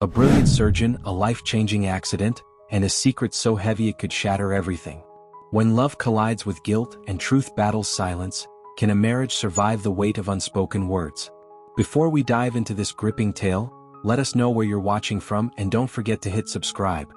A brilliant surgeon, a life-changing accident, and a secret so heavy it could shatter everything. When love collides with guilt and truth battles silence, can a marriage survive the weight of unspoken words? Before we dive into this gripping tale, let us know where you're watching from and don't forget to hit subscribe.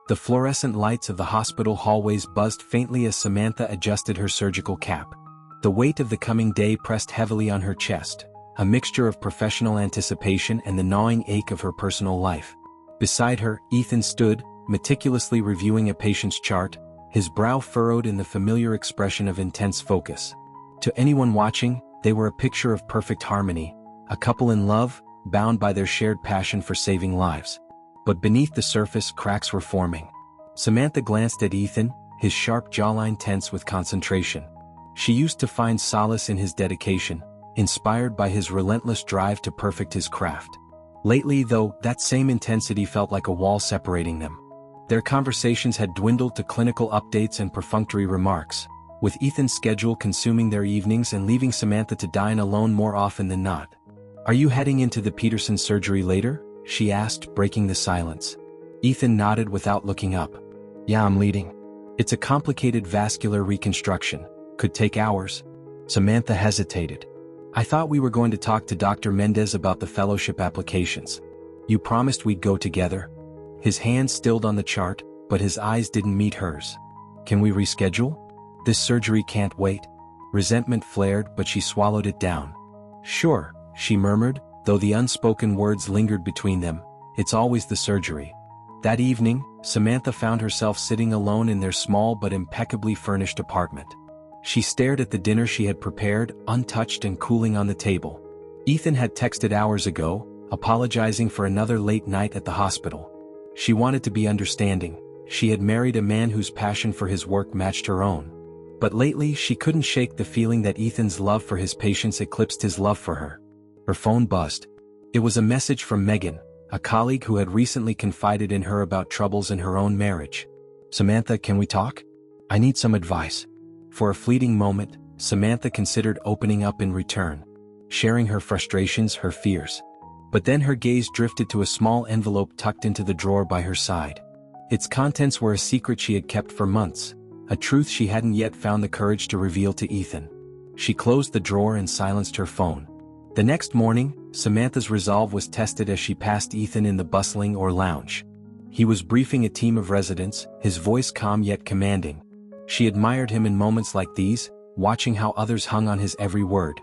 The fluorescent lights of the hospital hallways buzzed faintly as Samantha adjusted her surgical cap. The weight of the coming day pressed heavily on her chest, a mixture of professional anticipation and the gnawing ache of her personal life. Beside her, Ethan stood, meticulously reviewing a patient's chart, his brow furrowed in the familiar expression of intense focus. To anyone watching, they were a picture of perfect harmony, a couple in love, bound by their shared passion for saving lives. But beneath the surface, cracks were forming. Samantha glanced at Ethan, his sharp jawline tense with concentration. She used to find solace in his dedication, inspired by his relentless drive to perfect his craft. Lately, though, that same intensity felt like a wall separating them. Their conversations had dwindled to clinical updates and perfunctory remarks, with Ethan's schedule consuming their evenings and leaving Samantha to dine alone more often than not. "Are you heading into the Peterson surgery later?" she asked, breaking the silence. Ethan nodded without looking up. "Yeah, I'm leading. It's a complicated vascular reconstruction. Could take hours." Samantha hesitated. "I thought we were going to talk to Dr. Mendez about the fellowship applications. You promised we'd go together." His hand stilled on the chart, but his eyes didn't meet hers. "Can we reschedule? This surgery can't wait." Resentment flared, but she swallowed it down. "Sure," she murmured, though the unspoken words lingered between them. "It's always the surgery." That evening, Samantha found herself sitting alone in their small but impeccably furnished apartment. She stared at the dinner she had prepared, untouched and cooling on the table. Ethan had texted hours ago, apologizing for another late night at the hospital. She wanted to be understanding. She had married a man whose passion for his work matched her own. But lately she couldn't shake the feeling that Ethan's love for his patients eclipsed his love for her. Her phone buzzed. It was a message from Megan, a colleague who had recently confided in her about troubles in her own marriage. "Samantha, can we talk? I need some advice." For a fleeting moment, Samantha considered opening up in return, sharing her frustrations, her fears. But then her gaze drifted to a small envelope tucked into the drawer by her side. Its contents were a secret she had kept for months, a truth she hadn't yet found the courage to reveal to Ethan. She closed the drawer and silenced her phone. The next morning, Samantha's resolve was tested as she passed Ethan in the bustling lounge. He was briefing a team of residents, his voice calm yet commanding. She admired him in moments like these, watching how others hung on his every word.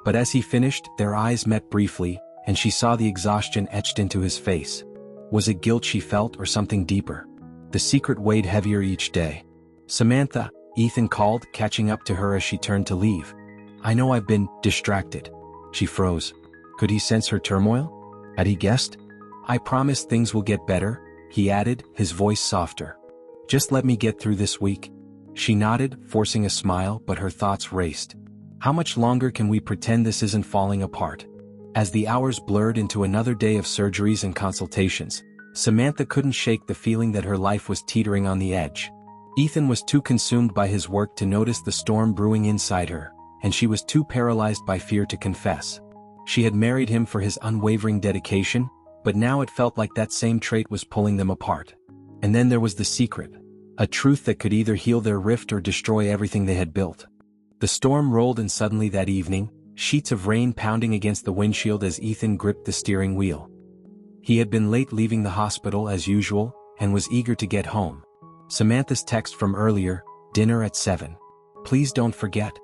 But as he finished, their eyes met briefly, and she saw the exhaustion etched into his face. Was it guilt she felt or something deeper? The secret weighed heavier each day. "Samantha," Ethan called, catching up to her as she turned to leave. "I know I've been distracted." She froze. Could he sense her turmoil? Had he guessed? "I promise things will get better," he added, his voice softer. "Just let me get through this week." She nodded, forcing a smile, but her thoughts raced. How much longer can we pretend this isn't falling apart? As the hours blurred into another day of surgeries and consultations, Samantha couldn't shake the feeling that her life was teetering on the edge. Ethan was too consumed by his work to notice the storm brewing inside her, and she was too paralyzed by fear to confess. She had married him for his unwavering dedication, but now it felt like that same trait was pulling them apart. And then there was the secret, a truth that could either heal their rift or destroy everything they had built. The storm rolled in suddenly that evening, sheets of rain pounding against the windshield as Ethan gripped the steering wheel. He had been late leaving the hospital as usual, and was eager to get home. Samantha's text from earlier, "Dinner at 7. Please don't forget,"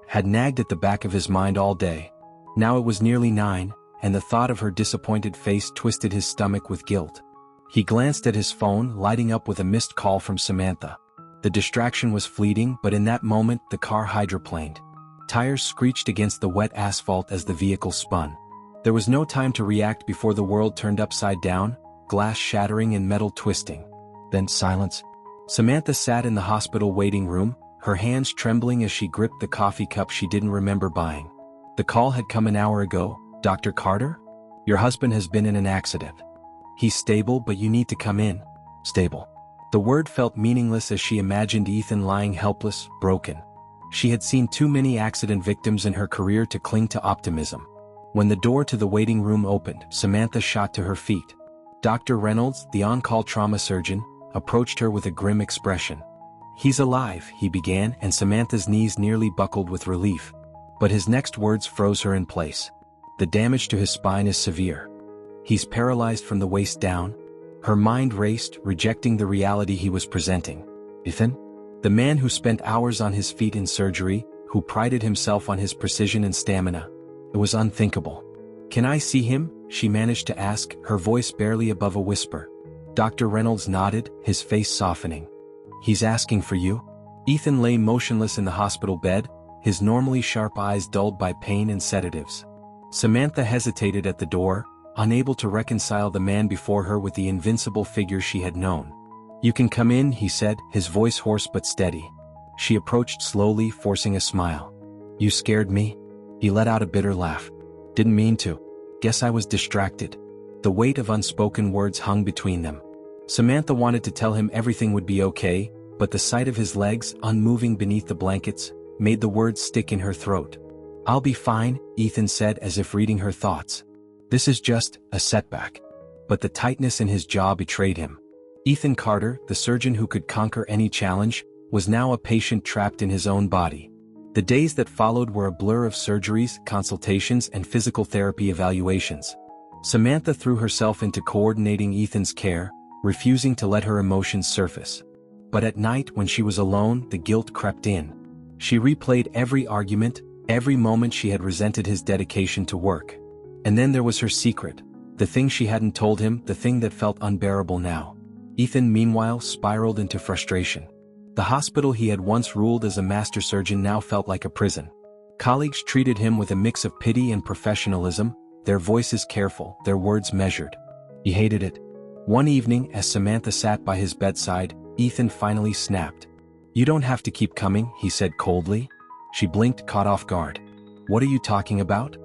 had nagged at the back of his mind all day. Now it was nearly 9, and the thought of her disappointed face twisted his stomach with guilt. He glanced at his phone, lighting up with a missed call from Samantha. The distraction was fleeting, but in that moment the car hydroplaned. Tires screeched against the wet asphalt as the vehicle spun. There was no time to react before the world turned upside down, glass shattering and metal twisting. Then silence. Samantha sat in the hospital waiting room, her hands trembling as she gripped the coffee cup she didn't remember buying. The call had come an hour ago. "Dr. Carter? Your husband has been in an accident. He's stable, but you need to come in." Stable. The word felt meaningless as she imagined Ethan lying helpless, broken. She had seen too many accident victims in her career to cling to optimism. When the door to the waiting room opened, Samantha shot to her feet. Dr. Reynolds, the on-call trauma surgeon, approached her with a grim expression. "He's alive," he began, and Samantha's knees nearly buckled with relief. But his next words froze her in place. "The damage to his spine is severe. He's paralyzed from the waist down." Her mind raced, rejecting the reality he was presenting. Ethan? The man who spent hours on his feet in surgery, who prided himself on his precision and stamina. It was unthinkable. "Can I see him?" she managed to ask, her voice barely above a whisper. Dr. Reynolds nodded, his face softening. "He's asking for you?" Ethan lay motionless in the hospital bed, his normally sharp eyes dulled by pain and sedatives. Samantha hesitated at the door, unable to reconcile the man before her with the invincible figure she had known. "You can come in," he said, his voice hoarse but steady. She approached slowly, forcing a smile. "You scared me?" He let out a bitter laugh. "Didn't mean to. Guess I was distracted." The weight of unspoken words hung between them. Samantha wanted to tell him everything would be okay, but the sight of his legs, unmoving beneath the blankets, made the words stick in her throat. "I'll be fine," Ethan said as if reading her thoughts. "This is just a setback." But the tightness in his jaw betrayed him. Ethan Carter, the surgeon who could conquer any challenge, was now a patient trapped in his own body. The days that followed were a blur of surgeries, consultations, and physical therapy evaluations. Samantha threw herself into coordinating Ethan's care, refusing to let her emotions surface. But at night, when she was alone, the guilt crept in. She replayed every argument, every moment she had resented his dedication to work. And then there was her secret, the thing she hadn't told him, the thing that felt unbearable now. Ethan, meanwhile, spiraled into frustration. The hospital he had once ruled as a master surgeon now felt like a prison. Colleagues treated him with a mix of pity and professionalism, their voices careful, their words measured. He hated it. One evening, as Samantha sat by his bedside, Ethan finally snapped. "You don't have to keep coming," he said coldly. She blinked, caught off guard. "What are you talking about?"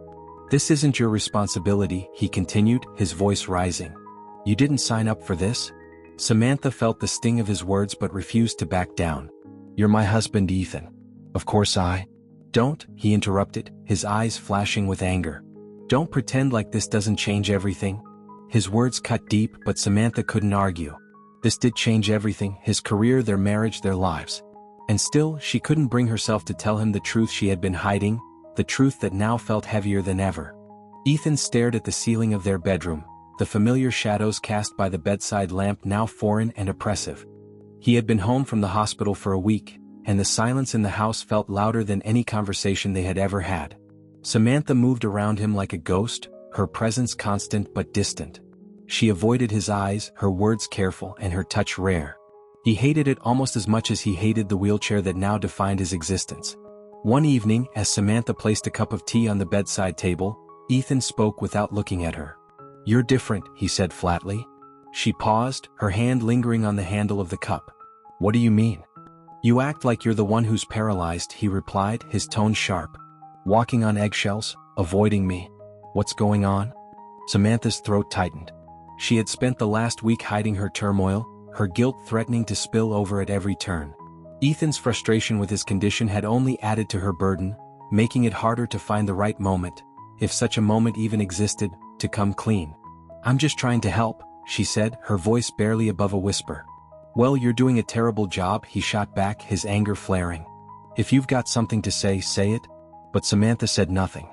"This isn't your responsibility," he continued, his voice rising. "You didn't sign up for this." Samantha felt the sting of his words but refused to back down. "You're my husband, Ethan." "Of course I..." "Don't," he interrupted, his eyes flashing with anger. "Don't pretend like this doesn't change everything." His words cut deep, but Samantha couldn't argue. This did change everything, his career, their marriage, their lives. And still, she couldn't bring herself to tell him the truth she had been hiding, the truth that now felt heavier than ever. Ethan stared at the ceiling of their bedroom, the familiar shadows cast by the bedside lamp now foreign and oppressive. He had been home from the hospital for a week, and the silence in the house felt louder than any conversation they had ever had. Samantha moved around him like a ghost, her presence constant but distant. She avoided his eyes, her words careful and her touch rare. He hated it almost as much as he hated the wheelchair that now defined his existence. One evening, as Samantha placed a cup of tea on the bedside table, Ethan spoke without looking at her. "You're different," he said flatly. She paused, her hand lingering on the handle of the cup. "What do you mean?" "You act like you're the one who's paralyzed," he replied, his tone sharp. "Walking on eggshells, avoiding me. What's going on?" Samantha's throat tightened. She had spent the last week hiding her turmoil, her guilt threatening to spill over at every turn. Ethan's frustration with his condition had only added to her burden, making it harder to find the right moment, if such a moment even existed, to come clean. "I'm just trying to help," she said, her voice barely above a whisper. "Well, you're doing a terrible job," he shot back, his anger flaring. "If you've got something to say, say it." But Samantha said nothing.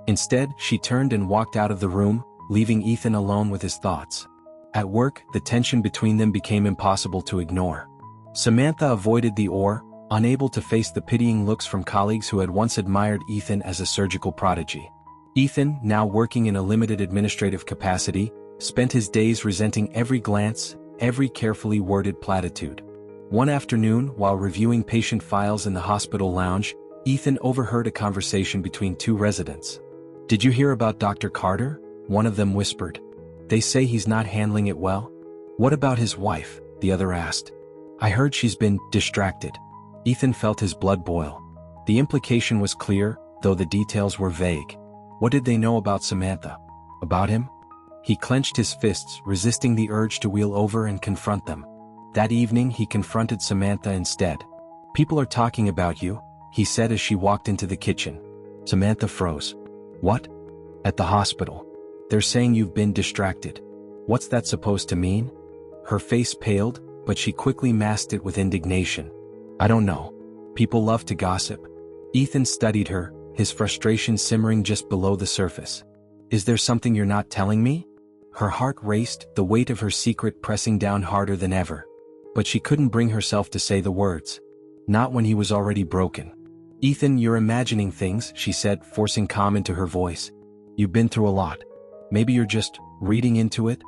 Instead, she turned and walked out of the room, leaving Ethan alone with his thoughts. At work, the tension between them became impossible to ignore. Samantha avoided the ore, unable to face the pitying looks from colleagues who had once admired Ethan as a surgical prodigy. Ethan, now working in a limited administrative capacity, spent his days resenting every glance, every carefully worded platitude. One afternoon, while reviewing patient files in the hospital lounge, Ethan overheard a conversation between two residents. "Did you hear about Dr. Carter?" one of them whispered. "They say he's not handling it well." "What about his wife?" the other asked. "I heard she's been distracted." Ethan felt his blood boil. The implication was clear, though the details were vague. What did they know about Samantha? About him? He clenched his fists, resisting the urge to wheel over and confront them. That evening he confronted Samantha instead. "People are talking about you," he said as she walked into the kitchen. Samantha froze. "What?" "At the hospital. They're saying you've been distracted." What's that supposed to mean? Her face paled, but she quickly masked it with indignation. I don't know. People love to gossip. Ethan studied her, his frustration simmering just below the surface. Is there something you're not telling me? Her heart raced, the weight of her secret pressing down harder than ever. But she couldn't bring herself to say the words. Not when he was already broken. Ethan, you're imagining things, she said, forcing calm into her voice. You've been through a lot. Maybe you're just reading into it?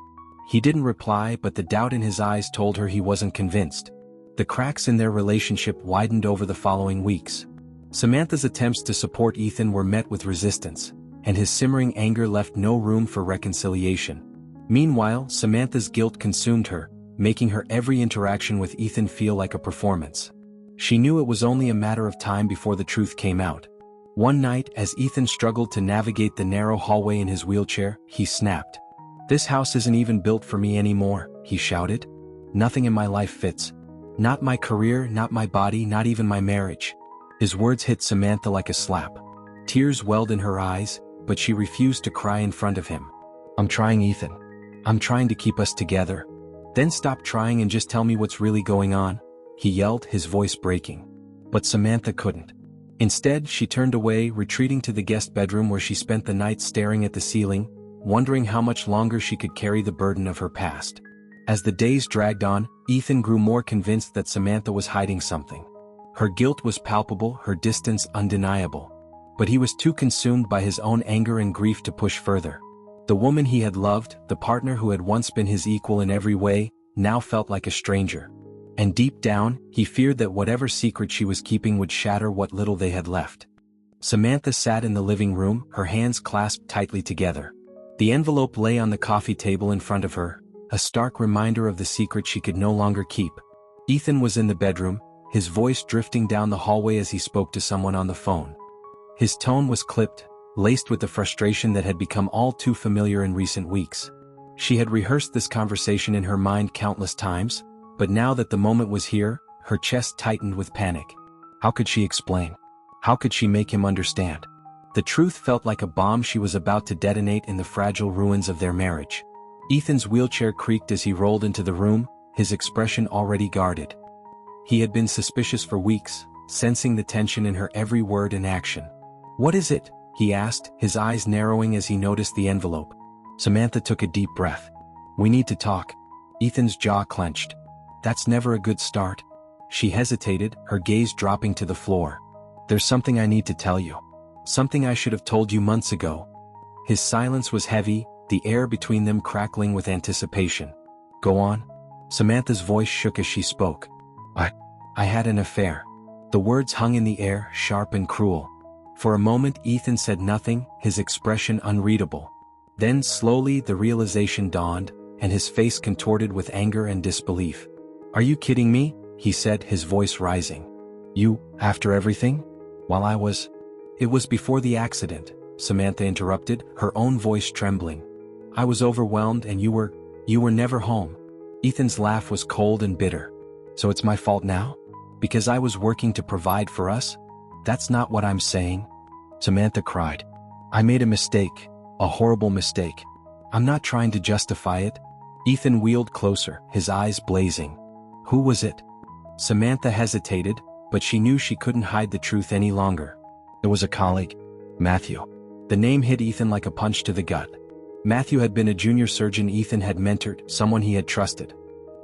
He didn't reply, but the doubt in his eyes told her he wasn't convinced. The cracks in their relationship widened over the following weeks. Samantha's attempts to support Ethan were met with resistance, and his simmering anger left no room for reconciliation. Meanwhile, Samantha's guilt consumed her, making her every interaction with Ethan feel like a performance. She knew it was only a matter of time before the truth came out. One night, as Ethan struggled to navigate the narrow hallway in his wheelchair, he snapped. This house isn't even built for me anymore, he shouted. Nothing in my life fits. Not my career, not my body, not even my marriage. His words hit Samantha like a slap. Tears welled in her eyes, but she refused to cry in front of him. I'm trying, Ethan. I'm trying to keep us together. Then stop trying and just tell me what's really going on, he yelled, his voice breaking. But Samantha couldn't. Instead, she turned away, retreating to the guest bedroom where she spent the night staring at the ceiling, wondering how much longer she could carry the burden of her past. As the days dragged on, Ethan grew more convinced that Samantha was hiding something. Her guilt was palpable, her distance undeniable. But he was too consumed by his own anger and grief to push further. The woman he had loved, the partner who had once been his equal in every way, now felt like a stranger. And deep down, he feared that whatever secret she was keeping would shatter what little they had left. Samantha sat in the living room, her hands clasped tightly together. The envelope lay on the coffee table in front of her, a stark reminder of the secret she could no longer keep. Ethan was in the bedroom, his voice drifting down the hallway as he spoke to someone on the phone. His tone was clipped, laced with the frustration that had become all too familiar in recent weeks. She had rehearsed this conversation in her mind countless times, but now that the moment was here, her chest tightened with panic. How could she explain? How could she make him understand? The truth felt like a bomb she was about to detonate in the fragile ruins of their marriage. Ethan's wheelchair creaked as he rolled into the room, his expression already guarded. He had been suspicious for weeks, sensing the tension in her every word and action. What is it? He asked, his eyes narrowing as he noticed the envelope. Samantha took a deep breath. We need to talk. Ethan's jaw clenched. That's never a good start. She hesitated, her gaze dropping to the floor. There's something I need to tell you. Something I should have told you months ago. His silence was heavy, the air between them crackling with anticipation. Go on. Samantha's voice shook as she spoke. I had an affair. The words hung in the air, sharp and cruel. For a moment Ethan said nothing, his expression unreadable. Then slowly the realization dawned, and his face contorted with anger and disbelief. Are you kidding me? He said, his voice rising. You, after everything? While It was before the accident, Samantha interrupted, her own voice trembling. I was overwhelmed and you were never home. Ethan's laugh was cold and bitter. So it's my fault now? Because I was working to provide for us? That's not what I'm saying. Samantha cried. I made a mistake, a horrible mistake. I'm not trying to justify it. Ethan wheeled closer, his eyes blazing. Who was it? Samantha hesitated, but she knew she couldn't hide the truth any longer. It was a colleague, Matthew. The name hit Ethan like a punch to the gut. Matthew had been a junior surgeon Ethan had mentored, someone he had trusted.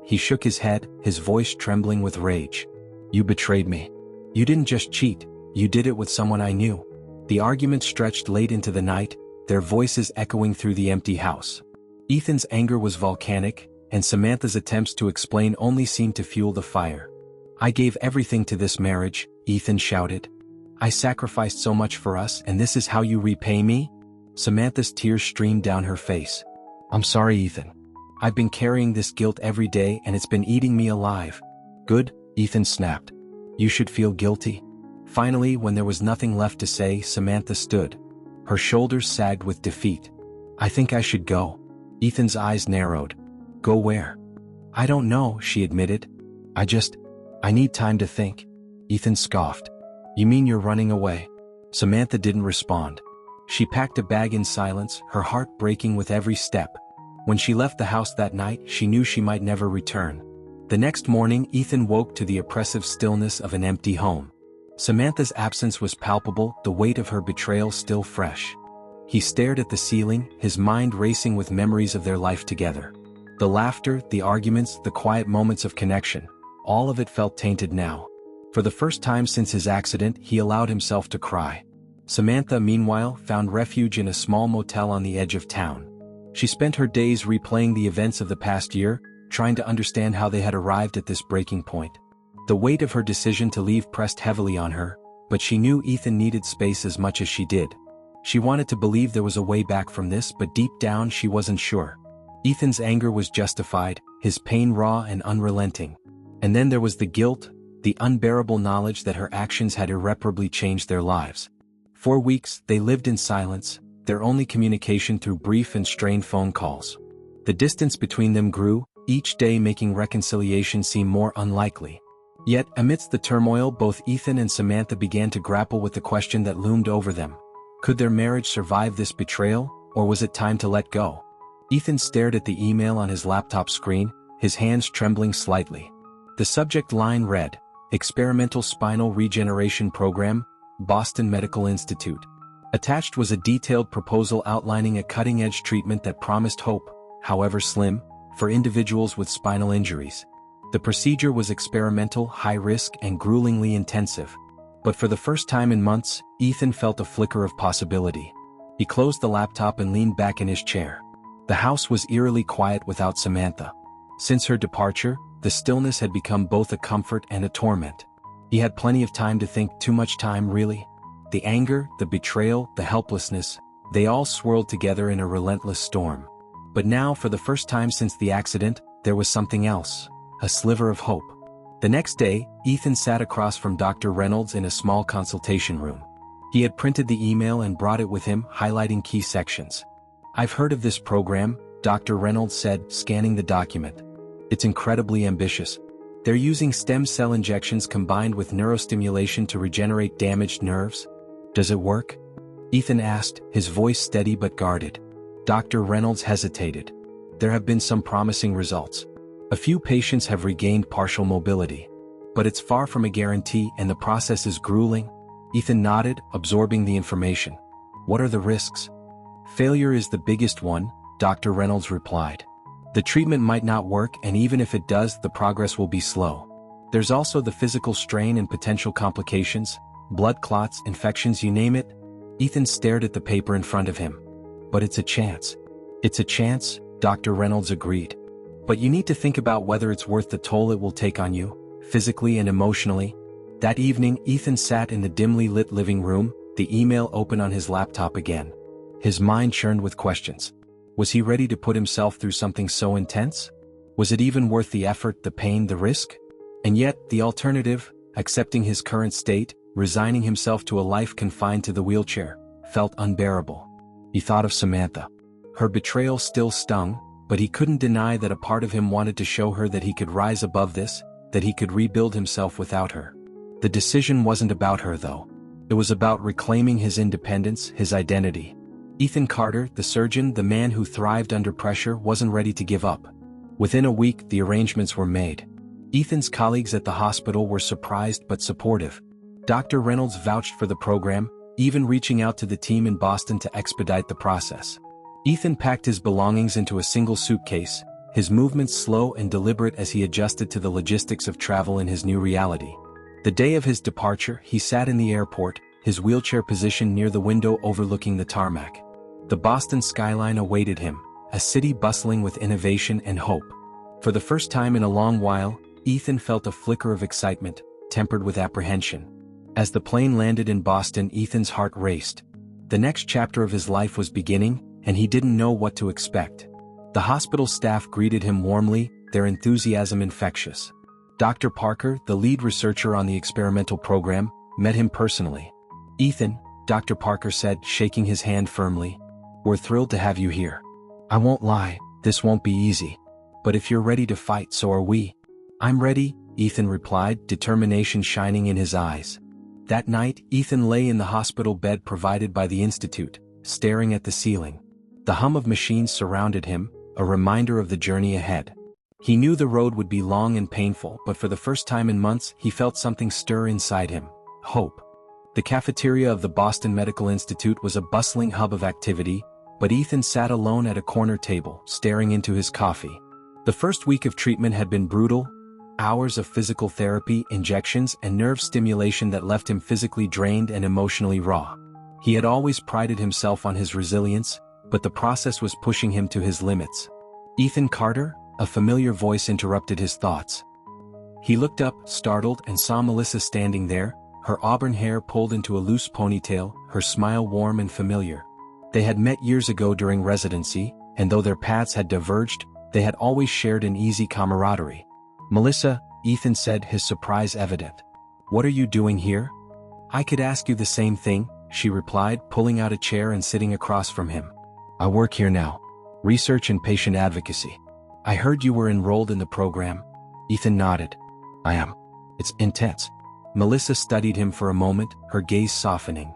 He shook his head, his voice trembling with rage. You betrayed me. You didn't just cheat, you did it with someone I knew. The argument stretched late into the night, their voices echoing through the empty house. Ethan's anger was volcanic, and Samantha's attempts to explain only seemed to fuel the fire. I gave everything to this marriage, Ethan shouted. I sacrificed so much for us, and this is how you repay me? Samantha's tears streamed down her face. I'm sorry, Ethan. I've been carrying this guilt every day and it's been eating me alive. Good, Ethan snapped. You should feel guilty. Finally, when there was nothing left to say, Samantha stood. Her shoulders sagged with defeat. I think I should go. Ethan's eyes narrowed. Go where? I don't know, she admitted. I need time to think. Ethan scoffed. You mean you're running away? Samantha didn't respond. She packed a bag in silence, her heart breaking with every step. When she left the house that night, she knew she might never return. The next morning, Ethan woke to the oppressive stillness of an empty home. Samantha's absence was palpable, the weight of her betrayal still fresh. He stared at the ceiling, his mind racing with memories of their life together. The laughter, the arguments, the quiet moments of connection, all of it felt tainted now. For the first time since his accident, he allowed himself to cry. Samantha, meanwhile, found refuge in a small motel on the edge of town. She spent her days replaying the events of the past year, trying to understand how they had arrived at this breaking point. The weight of her decision to leave pressed heavily on her, but she knew Ethan needed space as much as she did. She wanted to believe there was a way back from this, but deep down she wasn't sure. Ethan's anger was justified, his pain raw and unrelenting. And then there was the guilt, the unbearable knowledge that her actions had irreparably changed their lives. For weeks, they lived in silence, their only communication through brief and strained phone calls. The distance between them grew, each day making reconciliation seem more unlikely. Yet, amidst the turmoil, both Ethan and Samantha began to grapple with the question that loomed over them. Could their marriage survive this betrayal, or was it time to let go? Ethan stared at the email on his laptop screen, his hands trembling slightly. The subject line read, "Experimental Spinal Regeneration Program, Boston Medical Institute." Attached was a detailed proposal outlining a cutting-edge treatment that promised hope, however slim, for individuals with spinal injuries. The procedure was experimental, high-risk, and gruelingly intensive. But for the first time in months, Ethan felt a flicker of possibility. He closed the laptop and leaned back in his chair. The house was eerily quiet without Samantha. Since her departure, the stillness had become both a comfort and a torment. He had plenty of time to think, too much time really. The anger, the betrayal, the helplessness, they all swirled together in a relentless storm. But now, for the first time since the accident, there was something else, a sliver of hope. The next day, Ethan sat across from Dr. Reynolds in a small consultation room. He had printed the email and brought it with him, highlighting key sections. "I've heard of this program," Dr. Reynolds said, scanning the document. "It's incredibly ambitious. They're using stem cell injections combined with neurostimulation to regenerate damaged nerves. Does it work?" Ethan asked, his voice steady but guarded. Dr. Reynolds hesitated. "There have been some promising results. A few patients have regained partial mobility. But it's far from a guarantee and the process is grueling." Ethan nodded, absorbing the information. "What are the risks?" "Failure is the biggest one," Dr. Reynolds replied. "The treatment might not work, and even if it does, the progress will be slow. There's also the physical strain and potential complications, blood clots, infections, you name it." Ethan stared at the paper in front of him. "But it's a chance." "It's a chance," Dr. Reynolds agreed. "But you need to think about whether it's worth the toll it will take on you, physically and emotionally." That evening, Ethan sat in the dimly lit living room, the email open on his laptop again. His mind churned with questions. Was he ready to put himself through something so intense? Was it even worth the effort, the pain, the risk? And yet, the alternative, accepting his current state, resigning himself to a life confined to the wheelchair, felt unbearable. He thought of Samantha. Her betrayal still stung, but he couldn't deny that a part of him wanted to show her that he could rise above this, that he could rebuild himself without her. The decision wasn't about her though. It was about reclaiming his independence, his identity. Ethan Carter, the surgeon, the man who thrived under pressure, wasn't ready to give up. Within a week, the arrangements were made. Ethan's colleagues at the hospital were surprised but supportive. Dr. Reynolds vouched for the program, even reaching out to the team in Boston to expedite the process. Ethan packed his belongings into a single suitcase, his movements slow and deliberate as he adjusted to the logistics of travel in his new reality. The day of his departure, he sat in the airport, his wheelchair positioned near the window overlooking the tarmac. The Boston skyline awaited him, a city bustling with innovation and hope. For the first time in a long while, Ethan felt a flicker of excitement, tempered with apprehension. As the plane landed in Boston, Ethan's heart raced. The next chapter of his life was beginning, and he didn't know what to expect. The hospital staff greeted him warmly, their enthusiasm infectious. Dr. Parker, the lead researcher on the experimental program, met him personally. "Ethan," Dr. Parker said, shaking his hand firmly, "we're thrilled to have you here. I won't lie, this won't be easy. But if you're ready to fight, so are we." "I'm ready," Ethan replied, determination shining in his eyes. That night, Ethan lay in the hospital bed provided by the institute, staring at the ceiling. The hum of machines surrounded him, a reminder of the journey ahead. He knew the road would be long and painful, but for the first time in months he felt something stir inside him: hope. The cafeteria of the Boston Medical Institute was a bustling hub of activity, but Ethan sat alone at a corner table, staring into his coffee. The first week of treatment had been brutal: hours of physical therapy, injections, and nerve stimulation that left him physically drained and emotionally raw. He had always prided himself on his resilience, but the process was pushing him to his limits. "Ethan Carter?" A familiar voice interrupted his thoughts. He looked up, startled, and saw Melissa standing there, her auburn hair pulled into a loose ponytail, her smile warm and familiar. They had met years ago during residency, and though their paths had diverged, they had always shared an easy camaraderie. "Melissa," Ethan said, his surprise evident. "What are you doing here?" "I could ask you the same thing," she replied, pulling out a chair and sitting across from him. "I work here now. Research and patient advocacy. I heard you were enrolled in the program." Ethan nodded. "I am. It's intense." Melissa studied him for a moment, her gaze softening.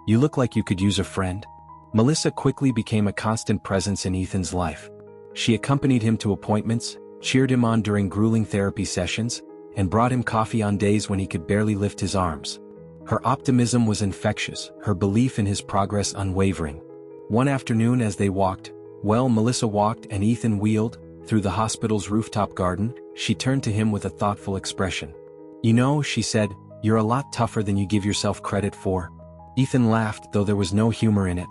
"You look like you could use a friend." Melissa quickly became a constant presence in Ethan's life. She accompanied him to appointments, cheered him on during grueling therapy sessions, and brought him coffee on days when he could barely lift his arms. Her optimism was infectious, her belief in his progress unwavering. One afternoon as they walked, Melissa walked and Ethan wheeled, through the hospital's rooftop garden, she turned to him with a thoughtful expression. "You know," she said, "you're a lot tougher than you give yourself credit for." Ethan laughed, though there was no humor in it.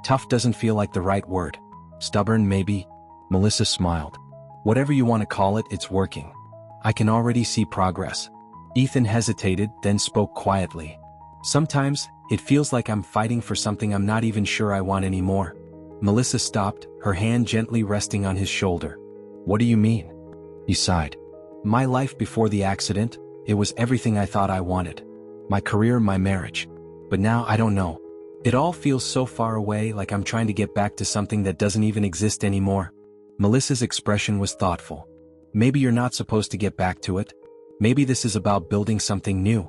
"Tough doesn't feel like the right word. Stubborn, maybe?" Melissa smiled. "Whatever you want to call it, it's working. I can already see progress." Ethan hesitated, then spoke quietly. "Sometimes, it feels like I'm fighting for something I'm not even sure I want anymore." Melissa stopped, her hand gently resting on his shoulder. "What do you mean?" He sighed. "My life before the accident, it was everything I thought I wanted. My career, my marriage. But now I don't know. It all feels so far away, like I'm trying to get back to something that doesn't even exist anymore." Melissa's expression was thoughtful. "Maybe you're not supposed to get back to it. Maybe this is about building something new."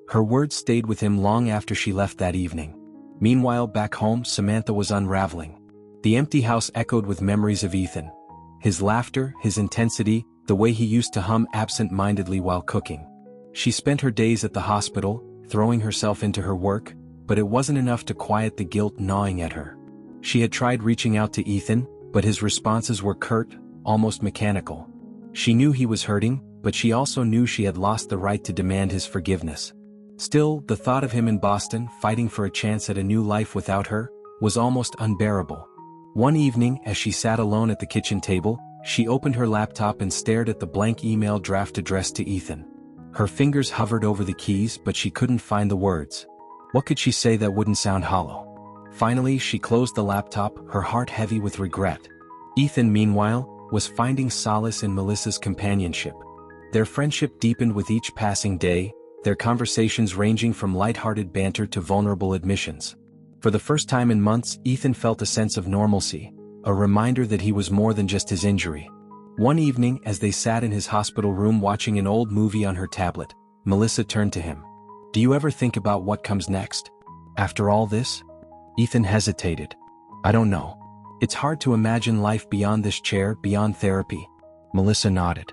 Her words stayed with him long after she left that evening. Meanwhile, back home, Samantha was unraveling. The empty house echoed with memories of Ethan. His laughter, his intensity, the way he used to hum absent-mindedly while cooking. She spent her days at the hospital, throwing herself into her work, but it wasn't enough to quiet the guilt gnawing at her. She had tried reaching out to Ethan, but his responses were curt, almost mechanical. She knew he was hurting, but she also knew she had lost the right to demand his forgiveness. Still, the thought of him in Boston, fighting for a chance at a new life without her, was almost unbearable. One evening, as she sat alone at the kitchen table, she opened her laptop and stared at the blank email draft addressed to Ethan. Her fingers hovered over the keys, but she couldn't find the words. What could she say that wouldn't sound hollow? Finally, she closed the laptop, her heart heavy with regret. Ethan, meanwhile, was finding solace in Melissa's companionship. Their friendship deepened with each passing day, their conversations ranging from lighthearted banter to vulnerable admissions. For the first time in months, Ethan felt a sense of normalcy, a reminder that he was more than just his injury. One evening, as they sat in his hospital room watching an old movie on her tablet, Melissa turned to him. "Do you ever think about what comes next? After all this?" Ethan hesitated. "I don't know. It's hard to imagine life beyond this chair, beyond therapy." Melissa nodded.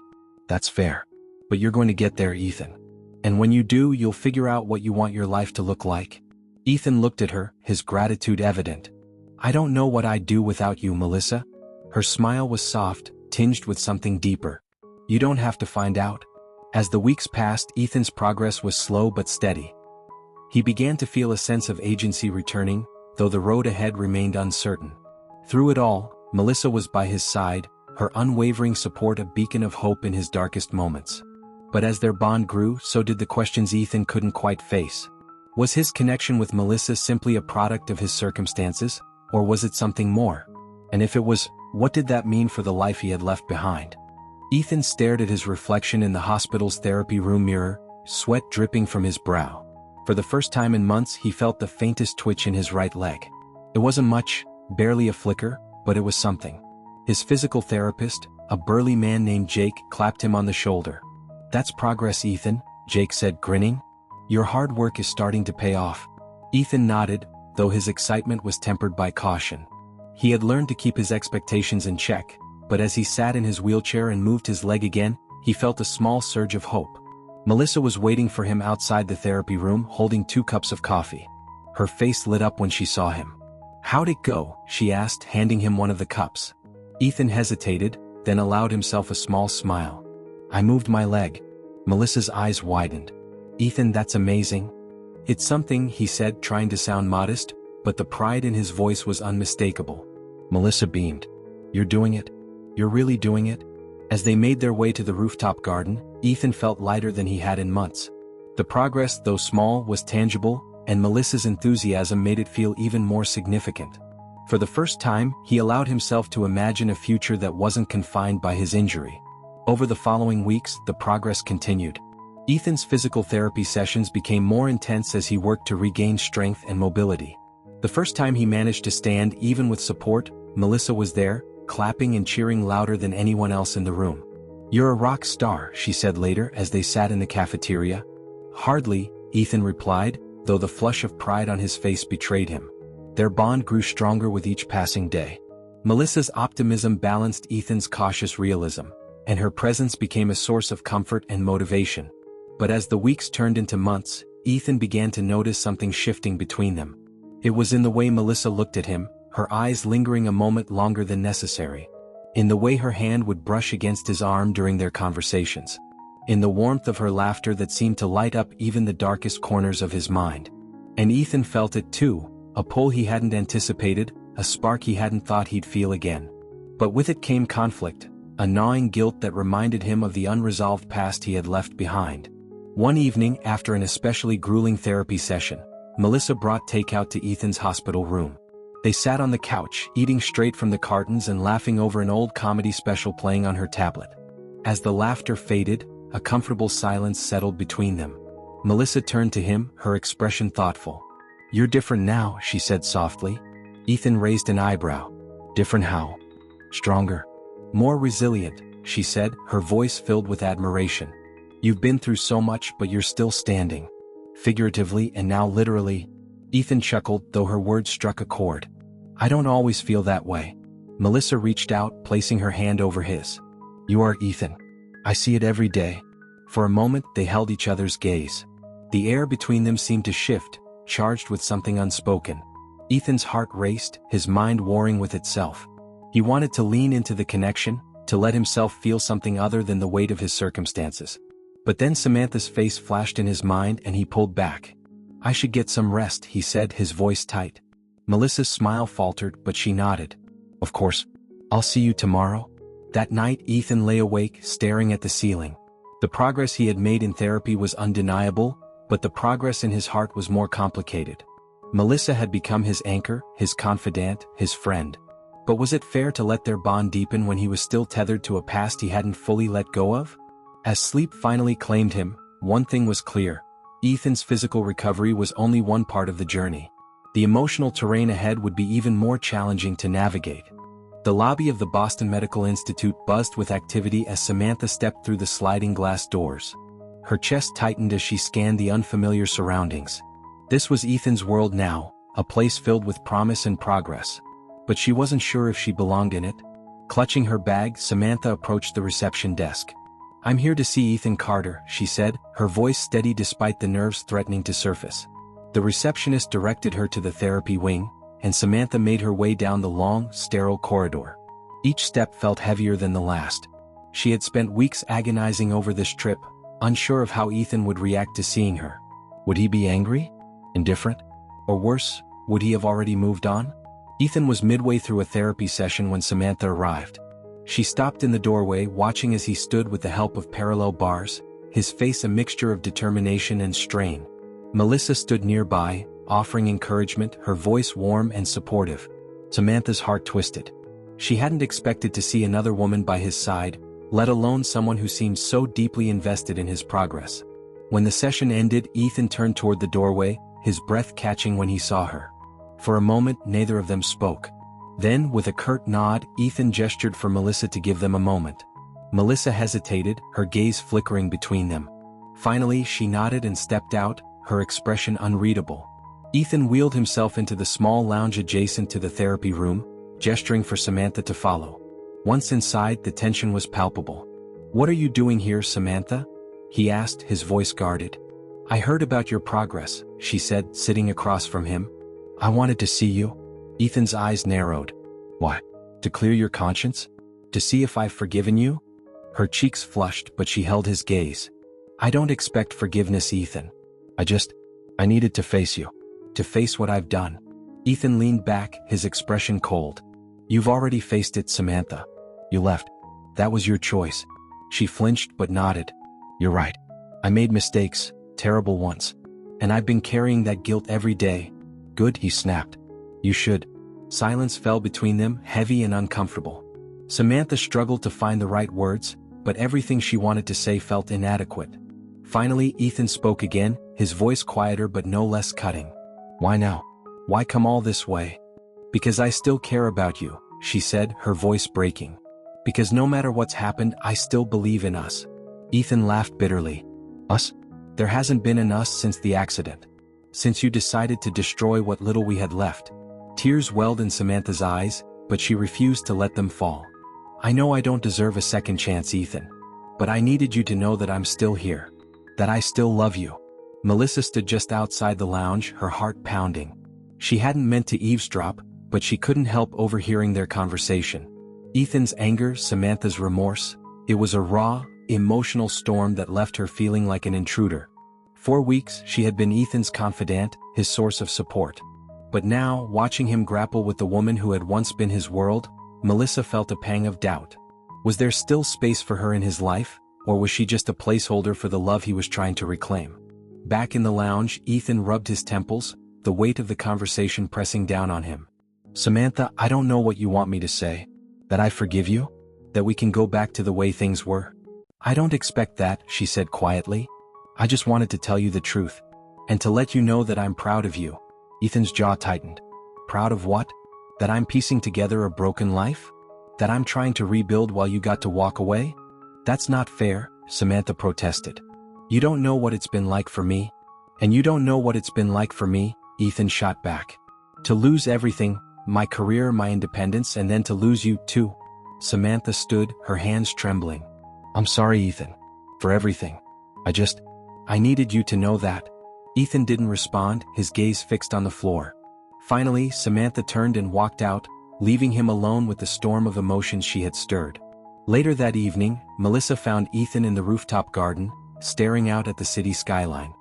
"That's fair. But you're going to get there, Ethan. And when you do, you'll figure out what you want your life to look like." Ethan looked at her, his gratitude evident. "I don't know what I'd do without you, Melissa." Her smile was soft, tinged with something deeper. "You don't have to find out." As the weeks passed, Ethan's progress was slow but steady. He began to feel a sense of agency returning, though the road ahead remained uncertain. Through it all, Melissa was by his side, her unwavering support a beacon of hope in his darkest moments. But as their bond grew, so did the questions Ethan couldn't quite face. Was his connection with Melissa simply a product of his circumstances, or was it something more? And if it was, what did that mean for the life he had left behind? Ethan stared at his reflection in the hospital's therapy room mirror, sweat dripping from his brow. For the first time in months, he felt the faintest twitch in his right leg. It wasn't much, barely a flicker, but it was something. His physical therapist, a burly man named Jake, clapped him on the shoulder. "That's progress, Ethan," Jake said, grinning. "Your hard work is starting to pay off." Ethan nodded, though his excitement was tempered by caution. He had learned to keep his expectations in check, but as he sat in his wheelchair and moved his leg again, he felt a small surge of hope. Melissa was waiting for him outside the therapy room, holding 2 cups of coffee. Her face lit up when she saw him. "How'd it go?" she asked, handing him one of the cups. Ethan hesitated, then allowed himself a small smile. "I moved my leg." Melissa's eyes widened. "Ethan, that's amazing." "It's something," he said, trying to sound modest, but the pride in his voice was unmistakable. Melissa beamed. "You're doing it? You're really doing it?" As they made their way to the rooftop garden, Ethan felt lighter than he had in months. The progress, though small, was tangible, and Melissa's enthusiasm made it feel even more significant. For the first time, he allowed himself to imagine a future that wasn't confined by his injury. Over the following weeks, the progress continued. Ethan's physical therapy sessions became more intense as he worked to regain strength and mobility. The first time he managed to stand even with support, Melissa was there, clapping and cheering louder than anyone else in the room. "You're a rock star," she said later as they sat in the cafeteria. "Hardly," Ethan replied, though the flush of pride on his face betrayed him. Their bond grew stronger with each passing day. Melissa's optimism balanced Ethan's cautious realism, and her presence became a source of comfort and motivation. But as the weeks turned into months, Ethan began to notice something shifting between them. It was in the way Melissa looked at him, her eyes lingering a moment longer than necessary. In the way her hand would brush against his arm during their conversations. In the warmth of her laughter that seemed to light up even the darkest corners of his mind. And Ethan felt it too, a pull he hadn't anticipated, a spark he hadn't thought he'd feel again. But with it came conflict, a gnawing guilt that reminded him of the unresolved past he had left behind. One evening, after an especially grueling therapy session, Melissa brought takeout to Ethan's hospital room. They sat on the couch, eating straight from the cartons and laughing over an old comedy special playing on her tablet. As the laughter faded, a comfortable silence settled between them. Melissa turned to him, her expression thoughtful. "You're different now," she said softly. Ethan raised an eyebrow. "Different how?" "Stronger. More resilient," she said, her voice filled with admiration. "You've been through so much, but you're still standing. Figuratively and now literally." Ethan chuckled, though her words struck a chord. "I don't always feel that way." Melissa reached out, placing her hand over his. "You are, Ethan. I see it every day." For a moment, they held each other's gaze. The air between them seemed to shift, charged with something unspoken. Ethan's heart raced, his mind warring with itself. He wanted to lean into the connection, to let himself feel something other than the weight of his circumstances. But then Samantha's face flashed in his mind and he pulled back. "I should get some rest," he said, his voice tight. Melissa's smile faltered, but she nodded. "Of course. I'll see you tomorrow." That night, Ethan lay awake, staring at the ceiling. The progress he had made in therapy was undeniable, but the progress in his heart was more complicated. Melissa had become his anchor, his confidant, his friend. But was it fair to let their bond deepen when he was still tethered to a past he hadn't fully let go of? As sleep finally claimed him, one thing was clear. Ethan's physical recovery was only one part of the journey. The emotional terrain ahead would be even more challenging to navigate. The lobby of the Boston Medical Institute buzzed with activity as Samantha stepped through the sliding glass doors. Her chest tightened as she scanned the unfamiliar surroundings. This was Ethan's world now, a place filled with promise and progress. But she wasn't sure if she belonged in it. Clutching her bag, Samantha approached the reception desk. "I'm here to see Ethan Carter," she said, her voice steady despite the nerves threatening to surface. The receptionist directed her to the therapy wing, and Samantha made her way down the long, sterile corridor. Each step felt heavier than the last. She had spent weeks agonizing over this trip, unsure of how Ethan would react to seeing her. Would he be angry? Indifferent? Or worse, would he have already moved on? Ethan was midway through a therapy session when Samantha arrived. She stopped in the doorway, watching as he stood with the help of parallel bars, his face a mixture of determination and strain. Melissa stood nearby, offering encouragement, her voice warm and supportive. Samantha's heart twisted. She hadn't expected to see another woman by his side, let alone someone who seemed so deeply invested in his progress. When the session ended, Ethan turned toward the doorway, his breath catching when he saw her. For a moment, neither of them spoke. Then, with a curt nod, Ethan gestured for Melissa to give them a moment. Melissa hesitated, her gaze flickering between them. Finally, she nodded and stepped out, her expression unreadable. Ethan wheeled himself into the small lounge adjacent to the therapy room, gesturing for Samantha to follow. Once inside, the tension was palpable. "What are you doing here, Samantha?" he asked, his voice guarded. "I heard about your progress," she said, sitting across from him. "I wanted to see you." Ethan's eyes narrowed. "Why? To clear your conscience? To see if I've forgiven you?" Her cheeks flushed, but she held his gaze. "I don't expect forgiveness, Ethan. I needed to face you. To face what I've done." Ethan leaned back, his expression cold. "You've already faced it, Samantha. You left. That was your choice." She flinched but nodded. "You're right. I made mistakes, terrible ones. And I've been carrying that guilt every day." "Good," he snapped. "You should." Silence fell between them, heavy and uncomfortable. Samantha struggled to find the right words, but everything she wanted to say felt inadequate. Finally, Ethan spoke again, his voice quieter but no less cutting. "Why now? Why come all this way?" "Because I still care about you," she said, her voice breaking. "Because no matter what's happened, I still believe in us." Ethan laughed bitterly. "Us? There hasn't been an us since the accident. Since you decided to destroy what little we had left." Tears welled in Samantha's eyes, but she refused to let them fall. "I know I don't deserve a second chance, Ethan. But I needed you to know that I'm still here. That I still love you." Melissa stood just outside the lounge, her heart pounding. She hadn't meant to eavesdrop, but she couldn't help overhearing their conversation. Ethan's anger, Samantha's remorse. It was a raw, emotional storm that left her feeling like an intruder. For weeks, she had been Ethan's confidant, his source of support. But now, watching him grapple with the woman who had once been his world, Melissa felt a pang of doubt. Was there still space for her in his life, or was she just a placeholder for the love he was trying to reclaim? Back in the lounge, Ethan rubbed his temples, the weight of the conversation pressing down on him. "Samantha, I don't know what you want me to say. That I forgive you? That we can go back to the way things were?" "I don't expect that," she said quietly. "I just wanted to tell you the truth. And to let you know that I'm proud of you." Ethan's jaw tightened. "Proud of what? That I'm piecing together a broken life? That I'm trying to rebuild while you got to walk away? That's not fair," Samantha protested. "You don't know what it's been like for me. And you don't know what it's been like for me," Ethan shot back. "To lose everything, my career, my independence, and then to lose you, too." Samantha stood, her hands trembling. "I'm sorry, Ethan. For everything. I needed you to know that." Ethan didn't respond, his gaze fixed on the floor. Finally, Samantha turned and walked out, leaving him alone with the storm of emotions she had stirred. Later that evening, Melissa found Ethan in the rooftop garden, staring out at the city skyline.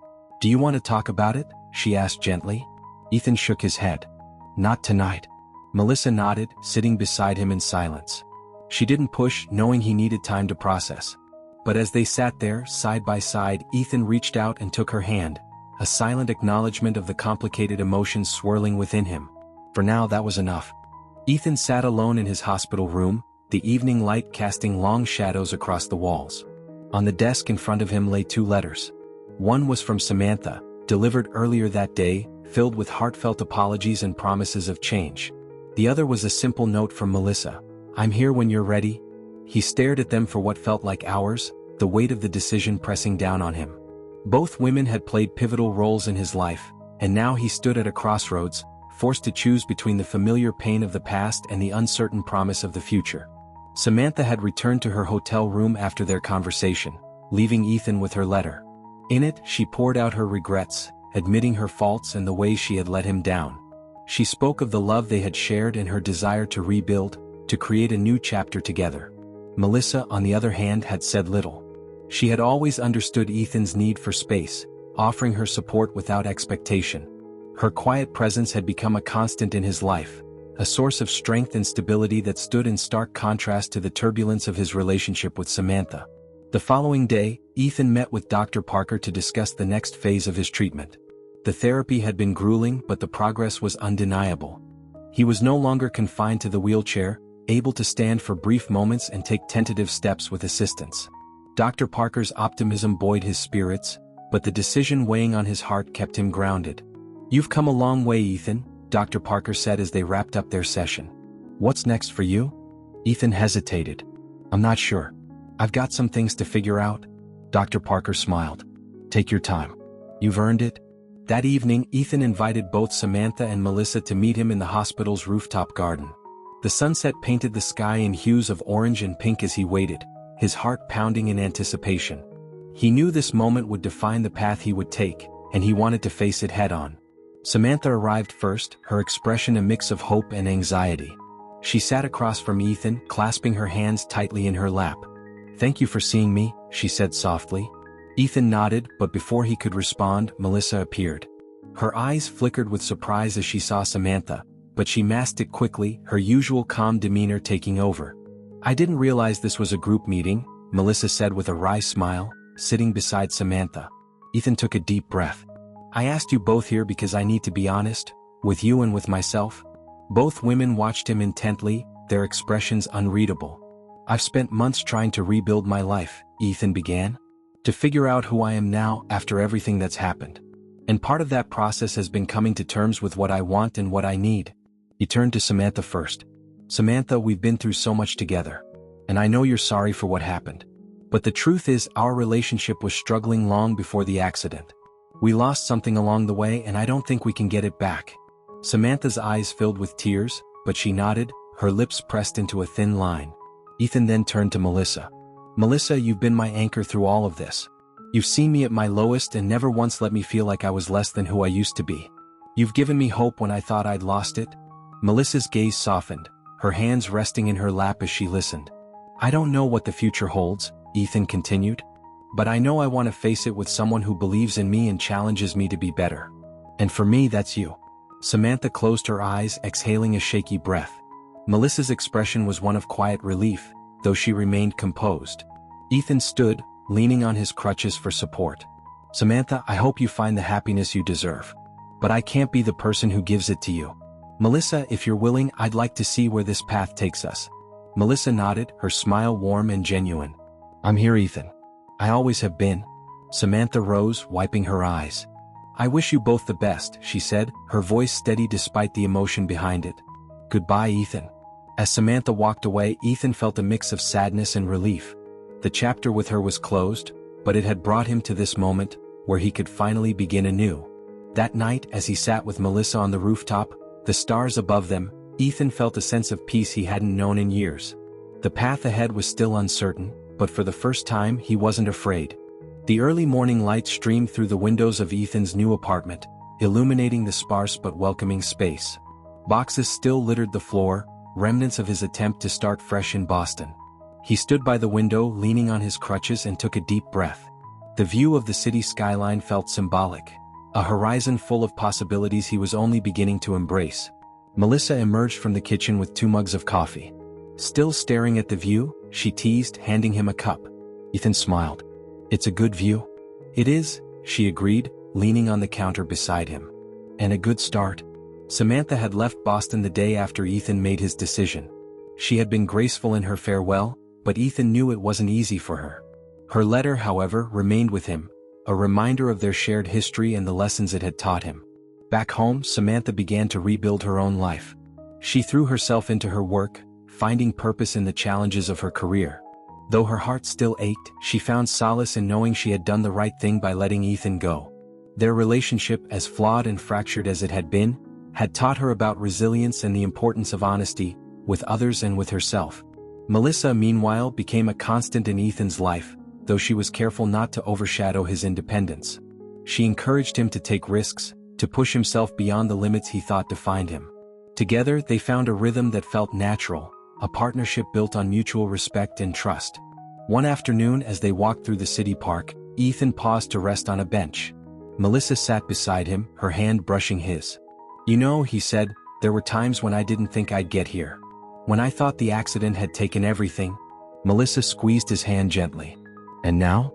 "Do you want to talk about it?" she asked gently. Ethan shook his head. "Not tonight." Melissa nodded, sitting beside him in silence. She didn't push, knowing he needed time to process. But as they sat there, side by side, Ethan reached out and took her hand, a silent acknowledgement of the complicated emotions swirling within him. For now, that was enough. Ethan sat alone in his hospital room, the evening light casting long shadows across the walls. On the desk in front of him lay 2 letters. One was from Samantha, delivered earlier that day, filled with heartfelt apologies and promises of change. The other was a simple note from Melissa. "I'm here when you're ready." He stared at them for what felt like hours, the weight of the decision pressing down on him. Both women had played pivotal roles in his life, and now he stood at a crossroads, forced to choose between the familiar pain of the past and the uncertain promise of the future. Samantha had returned to her hotel room after their conversation, leaving Ethan with her letter. In it, she poured out her regrets, admitting her faults and the ways she had let him down. She spoke of the love they had shared and her desire to rebuild, to create a new chapter together. Melissa, on the other hand, had said little. She had always understood Ethan's need for space, offering her support without expectation. Her quiet presence had become a constant in his life, a source of strength and stability that stood in stark contrast to the turbulence of his relationship with Samantha. The following day, Ethan met with Dr. Parker to discuss the next phase of his treatment. The therapy had been grueling, but the progress was undeniable. He was no longer confined to the wheelchair, able to stand for brief moments and take tentative steps with assistance. Dr. Parker's optimism buoyed his spirits, but the decision weighing on his heart kept him grounded. "You've come a long way, Ethan," Dr. Parker said as they wrapped up their session. "What's next for you?" Ethan hesitated. "I'm not sure. I've got some things to figure out." Dr. Parker smiled. "Take your time. You've earned it." That evening, Ethan invited both Samantha and Melissa to meet him in the hospital's rooftop garden. The sunset painted the sky in hues of orange and pink as he waited, his heart pounding in anticipation. He knew this moment would define the path he would take, and he wanted to face it head-on. Samantha arrived first, her expression a mix of hope and anxiety. She sat across from Ethan, clasping her hands tightly in her lap. "Thank you for seeing me," she said softly. Ethan nodded, but before he could respond, Melissa appeared. Her eyes flickered with surprise as she saw Samantha, but she masked it quickly, her usual calm demeanor taking over. "I didn't realize this was a group meeting," Melissa said with a wry smile, sitting beside Samantha. Ethan took a deep breath. "I asked you both here because I need to be honest, with you and with myself." Both women watched him intently, their expressions unreadable. "I've spent months trying to rebuild my life," Ethan began. "To figure out who I am now after everything that's happened. And part of that process has been coming to terms with what I want and what I need." He turned to Samantha first. "Samantha, we've been through so much together. And I know you're sorry for what happened. But the truth is our relationship was struggling long before the accident. We lost something along the way and I don't think we can get it back." Samantha's eyes filled with tears, but she nodded, her lips pressed into a thin line. Ethan then turned to Melissa. "Melissa, you've been my anchor through all of this. You've seen me at my lowest and never once let me feel like I was less than who I used to be. You've given me hope when I thought I'd lost it." Melissa's gaze softened, her hands resting in her lap as she listened. "I don't know what the future holds," Ethan continued. "But I know I want to face it with someone who believes in me and challenges me to be better. And for me, that's you." Samantha closed her eyes, exhaling a shaky breath. Melissa's expression was one of quiet relief, though she remained composed. Ethan stood, leaning on his crutches for support. "Samantha, I hope you find the happiness you deserve. But I can't be the person who gives it to you. Melissa, if you're willing, I'd like to see where this path takes us." Melissa nodded, her smile warm and genuine. "I'm here, Ethan. I always have been." Samantha rose, wiping her eyes. "I wish you both the best," she said, her voice steady despite the emotion behind it. "Goodbye, Ethan." As Samantha walked away, Ethan felt a mix of sadness and relief. The chapter with her was closed, but it had brought him to this moment, where he could finally begin anew. That night, as he sat with Melissa on the rooftop, the stars above them, Ethan felt a sense of peace he hadn't known in years. The path ahead was still uncertain, but for the first time he wasn't afraid. The early morning light streamed through the windows of Ethan's new apartment, illuminating the sparse but welcoming space. Boxes still littered the floor, remnants of his attempt to start fresh in Boston. He stood by the window, leaning on his crutches, and took a deep breath. The view of the city skyline felt symbolic, a horizon full of possibilities he was only beginning to embrace. Melissa emerged from the kitchen with 2 mugs of coffee. Still staring at the view, she teased, handing him a cup. Ethan smiled. "It's a good view." "It is," she agreed, leaning on the counter beside him. "And a good start." Samantha had left Boston the day after Ethan made his decision. She had been graceful in her farewell, but Ethan knew it wasn't easy for her. Her letter, however, remained with him, a reminder of their shared history and the lessons it had taught him. Back home, Samantha began to rebuild her own life. She threw herself into her work, finding purpose in the challenges of her career. Though her heart still ached, she found solace in knowing she had done the right thing by letting Ethan go. Their relationship, as flawed and fractured as it had been, had taught her about resilience and the importance of honesty, with others and with herself. Melissa, meanwhile, became a constant in Ethan's life, though she was careful not to overshadow his independence. She encouraged him to take risks, to push himself beyond the limits he thought defined him. Together, they found a rhythm that felt natural, a partnership built on mutual respect and trust. One afternoon, as they walked through the city park, Ethan paused to rest on a bench. Melissa sat beside him, her hand brushing his. "You know," he said, "there were times when I didn't think I'd get here. When I thought the accident had taken everything." Melissa squeezed his hand gently. "And now?"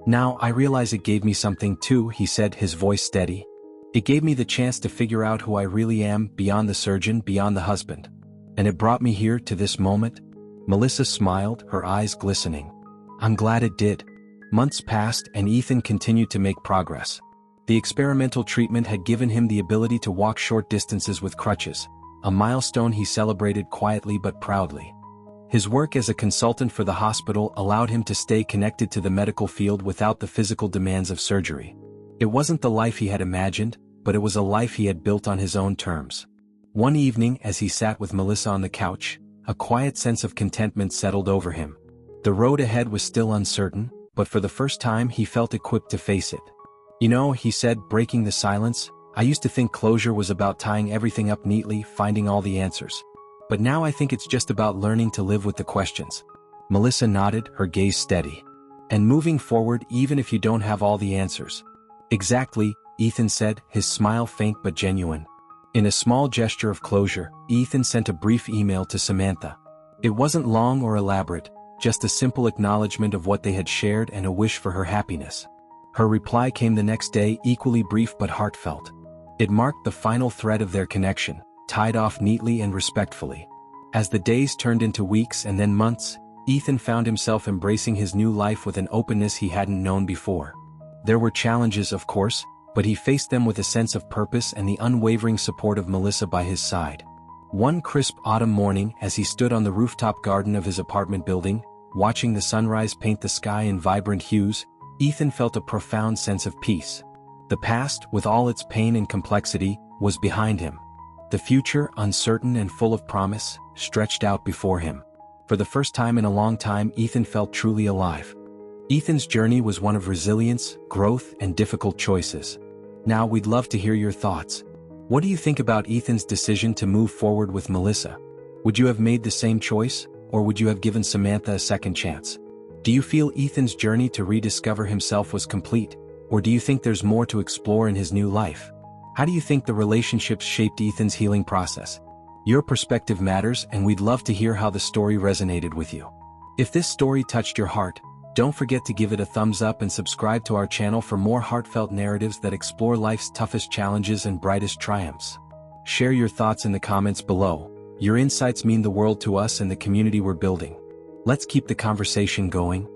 "Now I realize it gave me something too," he said, his voice steady. "It gave me the chance to figure out who I really am, beyond the surgeon, beyond the husband. And it brought me here to this moment." Melissa smiled, her eyes glistening. "I'm glad it did." Months passed and Ethan continued to make progress. The experimental treatment had given him the ability to walk short distances with crutches, a milestone he celebrated quietly but proudly. His work as a consultant for the hospital allowed him to stay connected to the medical field without the physical demands of surgery. It wasn't the life he had imagined, but it was a life he had built on his own terms. One evening, as he sat with Melissa on the couch, a quiet sense of contentment settled over him. The road ahead was still uncertain, but for the first time he felt equipped to face it. "You know," he said, breaking the silence, "I used to think closure was about tying everything up neatly, finding all the answers. But now I think it's just about learning to live with the questions." Melissa nodded, her gaze steady. "And moving forward even if you don't have all the answers." "Exactly," Ethan said, his smile faint but genuine. In a small gesture of closure, Ethan sent a brief email to Samantha. It wasn't long or elaborate, just a simple acknowledgement of what they had shared and a wish for her happiness. Her reply came the next day, equally brief but heartfelt. It marked the final thread of their connection, tied off neatly and respectfully. As the days turned into weeks and then months, Ethan found himself embracing his new life with an openness he hadn't known before. There were challenges, of course, but he faced them with a sense of purpose and the unwavering support of Melissa by his side. One crisp autumn morning, as he stood on the rooftop garden of his apartment building, watching the sunrise paint the sky in vibrant hues, Ethan felt a profound sense of peace. The past, with all its pain and complexity, was behind him. The future, uncertain and full of promise, stretched out before him. For the first time in a long time, Ethan felt truly alive. Ethan's journey was one of resilience, growth, and difficult choices. Now we'd love to hear your thoughts. What do you think about Ethan's decision to move forward with Melissa? Would you have made the same choice, or would you have given Samantha a second chance? Do you feel Ethan's journey to rediscover himself was complete, or do you think there's more to explore in his new life? How do you think the relationships shaped Ethan's healing process? Your perspective matters, and we'd love to hear how the story resonated with you. If this story touched your heart, don't forget to give it a thumbs up and subscribe to our channel for more heartfelt narratives that explore life's toughest challenges and brightest triumphs. Share your thoughts in the comments below. Your insights mean the world to us and the community we're building. Let's keep the conversation going.